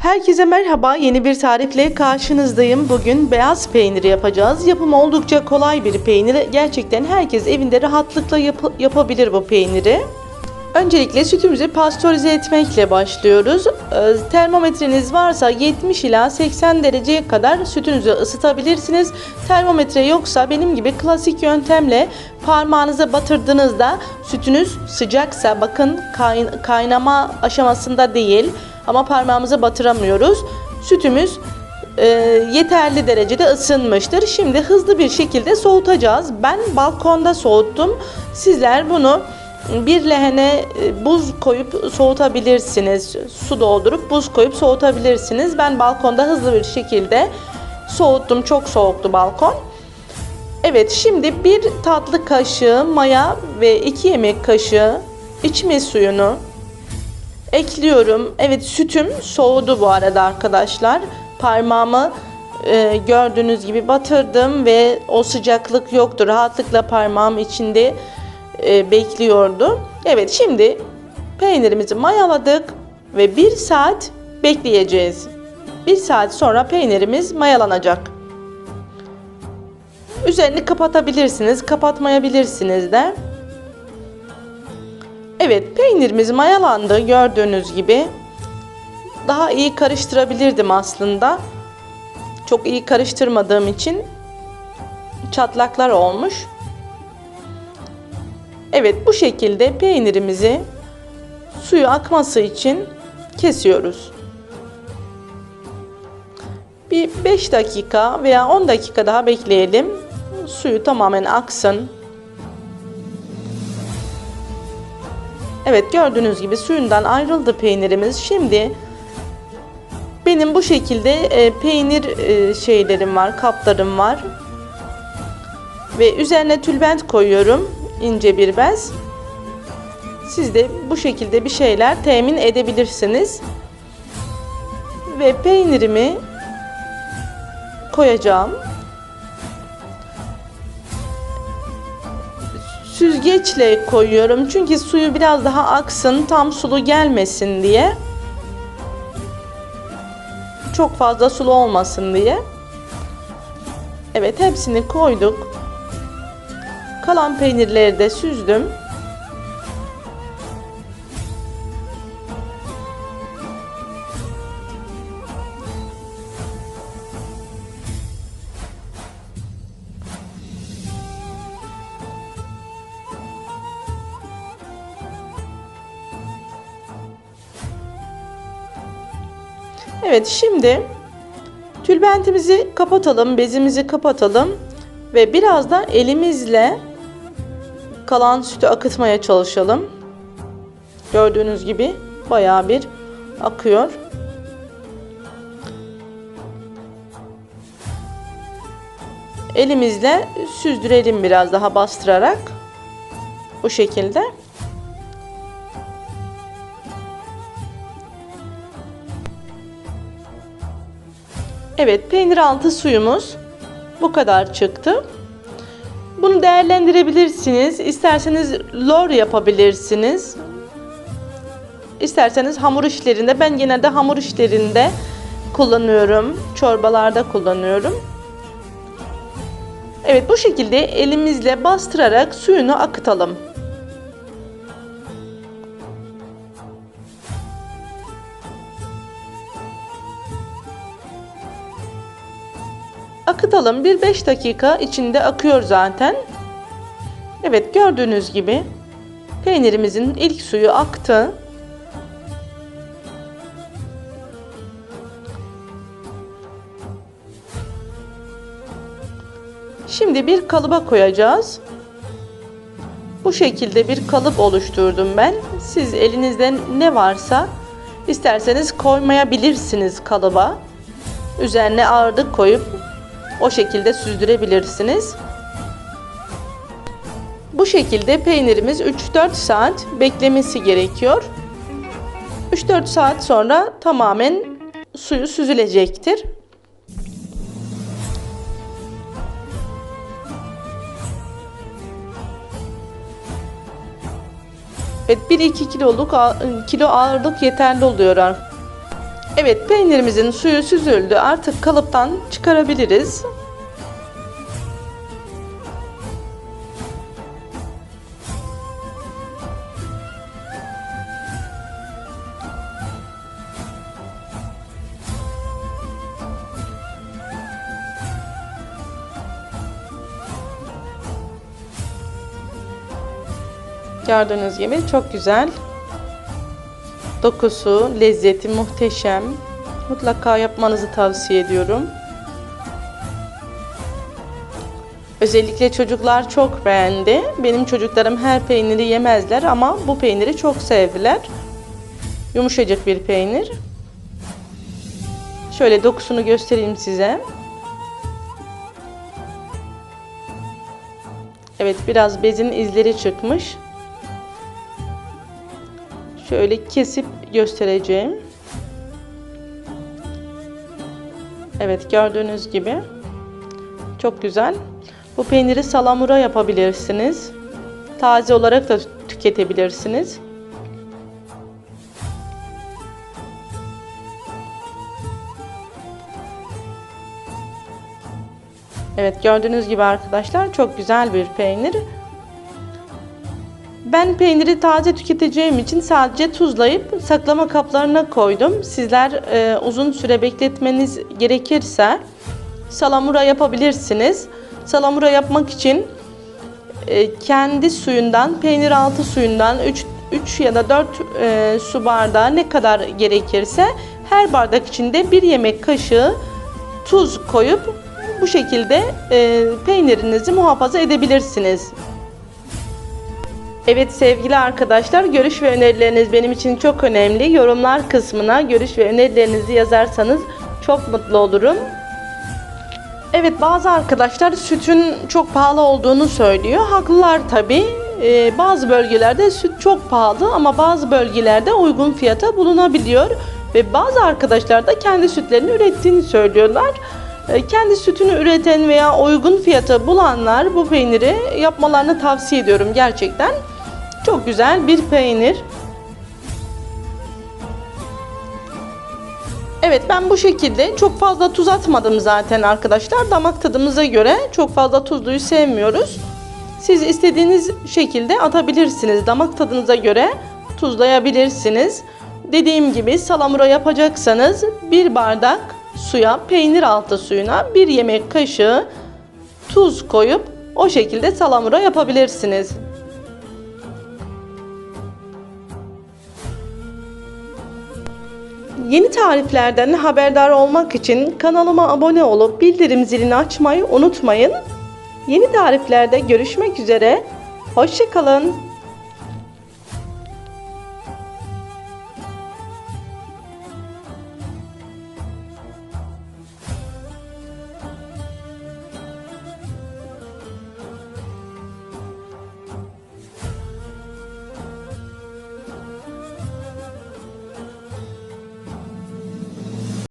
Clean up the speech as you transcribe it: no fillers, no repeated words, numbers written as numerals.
Herkese merhaba. Yeni bir tarifle karşınızdayım. Bugün beyaz peyniri yapacağız. Yapımı oldukça kolay bir peynir. Gerçekten herkes evinde rahatlıkla yapabilir bu peyniri. Öncelikle sütümüzü pastörize etmekle başlıyoruz. Termometreniz varsa 70 ila 80 dereceye kadar sütünüzü ısıtabilirsiniz. Termometre yoksa benim gibi klasik yöntemle parmağınıza batırdığınızda sütünüz sıcaksa, bakın kaynama aşamasında değil ama parmağımıza batıramıyoruz. Sütümüz yeterli derecede ısınmıştır. Şimdi hızlı bir şekilde soğutacağız. Ben balkonda soğuttum. Sizler bunu bir leğene buz koyup soğutabilirsiniz. Su doldurup buz koyup soğutabilirsiniz. Ben balkonda hızlı bir şekilde soğuttum. Çok soğuktu balkon. Evet, şimdi bir tatlı kaşığı maya ve 2 yemek kaşığı içme suyunu ekliyorum. Evet, sütüm soğudu bu arada arkadaşlar. Parmağımı gördüğünüz gibi batırdım ve o sıcaklık yoktu. Rahatlıkla parmağım içinde bekliyordu. Evet, şimdi peynirimizi mayaladık ve 1 saat bekleyeceğiz. 1 saat sonra peynirimiz mayalanacak. Üzerini kapatabilirsiniz, kapatmayabilirsiniz de. Evet, peynirimiz mayalandı gördüğünüz gibi. Daha iyi karıştırabilirdim aslında. Çok iyi karıştırmadığım için çatlaklar olmuş. Evet, bu şekilde peynirimizi suyu akması için kesiyoruz. Bir 5 dakika veya 10 dakika daha bekleyelim. Suyu tamamen aksın. Evet, gördüğünüz gibi suyundan ayrıldı peynirimiz. Şimdi benim bu şekilde peynir şeylerim var, kaplarım var. Ve üzerine tülbent koyuyorum. İnce bir bez. Siz de bu şekilde bir şeyler temin edebilirsiniz. Ve peynirimi koyacağım. Süzgeçle koyuyorum çünkü suyu biraz daha aksın, tam sulu gelmesin diye. Çok fazla sulu olmasın diye. Evet, hepsini koyduk. Kalan peynirleri de süzdüm. Evet, şimdi tülbentimizi kapatalım, bezimizi kapatalım ve biraz da elimizle kalan sütü akıtmaya çalışalım. Gördüğünüz gibi bayağı bir akıyor. Elimizle süzdürelim biraz daha bastırarak. Bu şekilde. Evet, peynir altı suyumuz bu kadar çıktı. Bunu değerlendirebilirsiniz. İsterseniz lor yapabilirsiniz. İsterseniz hamur işlerinde. Ben genelde hamur işlerinde kullanıyorum. Çorbalarda kullanıyorum. Evet, bu şekilde elimizle bastırarak suyunu akıtalım. Akıtalım. Bir 5 dakika içinde akıyor zaten. Evet, gördüğünüz gibi peynirimizin ilk suyu aktı. Şimdi bir kalıba koyacağız. Bu şekilde bir kalıp oluşturdum ben. Siz elinizde ne varsa isterseniz koymayabilirsiniz kalıba. Üzerine ağırlık koyup o şekilde süzdürebilirsiniz. Bu şekilde peynirimiz 3-4 saat beklemesi gerekiyor. 3-4 saat sonra tamamen suyu süzülecektir. Evet, 1-2 kilo ağırlık yeterli oluyor. Evet, peynirimizin suyu süzüldü. Artık kalıptan çıkarabiliriz. Gördüğünüz gibi çok güzel. Dokusu, lezzeti muhteşem. Mutlaka yapmanızı tavsiye ediyorum. Özellikle çocuklar çok beğendi. Benim çocuklarım her peyniri yemezler ama bu peyniri çok sevdiler. Yumuşacık bir peynir. Şöyle dokusunu göstereyim size. Evet, biraz bezin izleri çıkmış. Şöyle kesip göstereceğim. Evet, gördüğünüz gibi çok güzel. Bu peyniri salamura yapabilirsiniz. Taze olarak da tüketebilirsiniz. Evet, gördüğünüz gibi arkadaşlar çok güzel bir peynir. Ben peyniri taze tüketeceğim için sadece tuzlayıp saklama kaplarına koydum. Sizler uzun süre bekletmeniz gerekirse salamura yapabilirsiniz. Salamura yapmak için kendi suyundan, peynir altı suyundan 3 ya da 4 su bardağı ne kadar gerekirse her bardak içinde 1 yemek kaşığı tuz koyup bu şekilde peynirinizi muhafaza edebilirsiniz. Evet sevgili arkadaşlar, görüş ve önerileriniz benim için çok önemli. Yorumlar kısmına görüş ve önerilerinizi yazarsanız çok mutlu olurum. Evet, bazı arkadaşlar sütün çok pahalı olduğunu söylüyor. Haklılar tabii. Bazı bölgelerde süt çok pahalı ama bazı bölgelerde uygun fiyata bulunabiliyor. Ve bazı arkadaşlar da kendi sütlerini ürettiğini söylüyorlar. Kendi sütünü üreten veya uygun fiyata bulanlar bu peyniri yapmalarını tavsiye ediyorum gerçekten. Çok güzel bir peynir. Evet, ben bu şekilde çok fazla tuz atmadım zaten arkadaşlar. Damak tadımıza göre çok fazla tuzluyu sevmiyoruz. Siz istediğiniz şekilde atabilirsiniz. Damak tadınıza göre tuzlayabilirsiniz. Dediğim gibi salamura yapacaksanız 1 bardak suya, peynir altı suyuna 1 yemek kaşığı tuz koyup o şekilde salamura yapabilirsiniz. Yeni tariflerden haberdar olmak için kanalıma abone olup bildirim zilini açmayı unutmayın. Yeni tariflerde görüşmek üzere. Hoşça kalın.